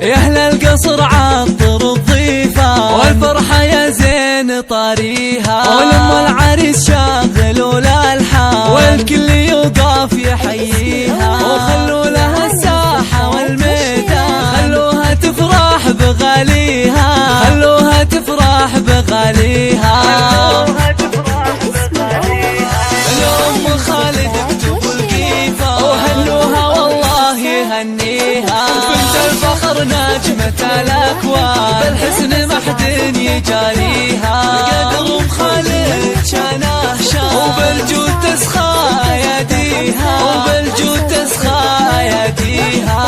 يا أهل القصر عطر الضيفة والفرحة يا زين طاريها، ولم العريس شاغلوا الألحان والكل يوقف يحييها، وخلوا لها الساحة والميدان خلوها تفرح بغاليها، خلوها تفرح بغاليها. الأم خالد اكتبوا القيفة وهلوها والله يهنيها، بنت الفخر نجمة الأكوان بالحسن ما حد يجاريها، قدر أم خالد شانه شان وبالجود تسخى يديها، وبالجود تسخى يديها.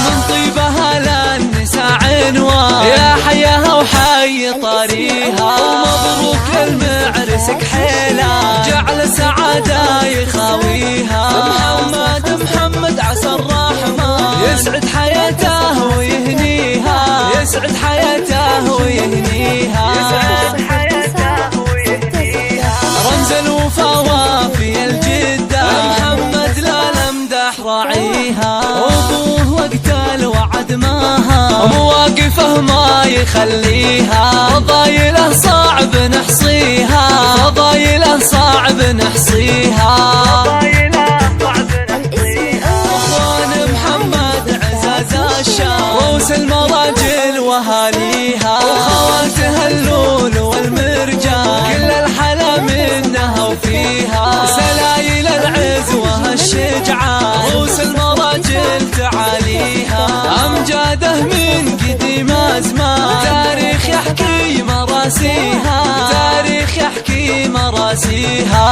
من طيبها للنساء عنوان يا حياها وحي طريها، ومبروك للمعرس كحيلة جعل سعادة يخاويها. محمد عسى الرحمن يسعد حياته ويهنيها، يسعد حياته ويهنيها، رمز الوفا وافي الجدة محمد لا لمدح راعيها، وابوه وقت الوعد ماها مواقفه ما يخليها، فضايله صعب نحصيها، فضايله صعب نحصيها. اخوان محمد عزاز الشام روس المراجل واهاليها، وخواتها اللول والمرجان كل الحلا منها وفيها، سلايل العز وهالشجعان روس المراجل تعاليها، امجاده من قديم ازمان تاريخ يحكي مراسيها، تاريخ يحكي مراسيها.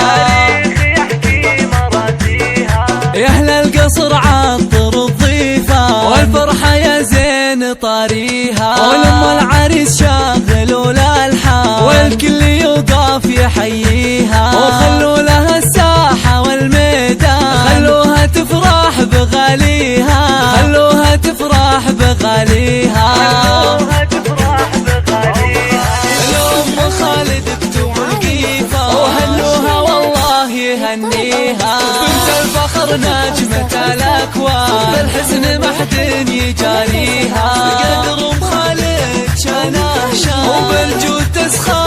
يا أهل القصر عطر الضيفة والفرحة يا زين طاريها، ولم العريس شاغلوا الألحان والكل يوقف يحييها، وخلوا لها الساحة والميدان خلوها تفرح بغاليها، خلوها تفرح بغاليها. الأم خالد اكتبوا القيفة وهلوها والله يهنيها، بنت الفخر نجمة الأكوان بالحسن ما حد يجاريها، قدر أم خالد شانه شان وبالجود تسخى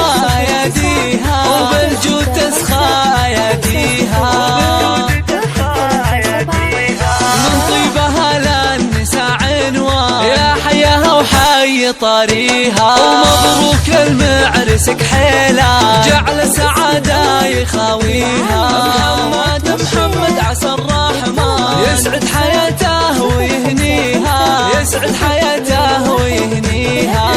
يديها، وبالجود تسخى يديها. من طيبها للنساء عنوان يا حياها وحي طريها، ومبروك للمعرس كحيلة جعل سعادة يخاويها. محمد عسى الرحمن يسعد حياته ويهنيها، يسعد حياته ويهنيها،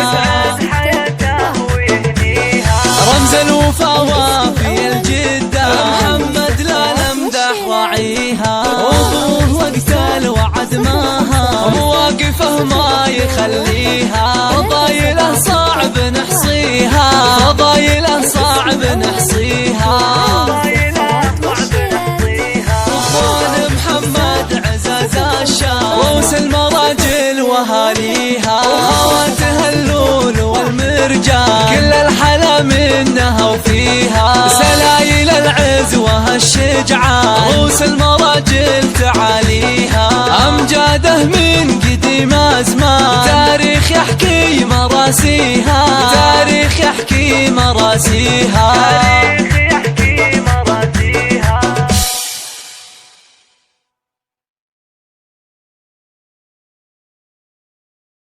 رمز الوفا وافي الجدة محمد لا لمدح راعيها، وابوه وقت الوعد ماها مواقفه ما يخليها، فضايله صعب نحصيها، فضايله صعب نحصيها. اخوان محمد عزاز الشام روس المراجل واهاليها، وخواتها اللول والمرجان كل الحلا منها وفيها، سلايل العز وهالشجعان روس المراجل تعاليها، امجاده من قديم ازمان تاريخ يحكي مراسيها، تاريخ يحكي مراسيها.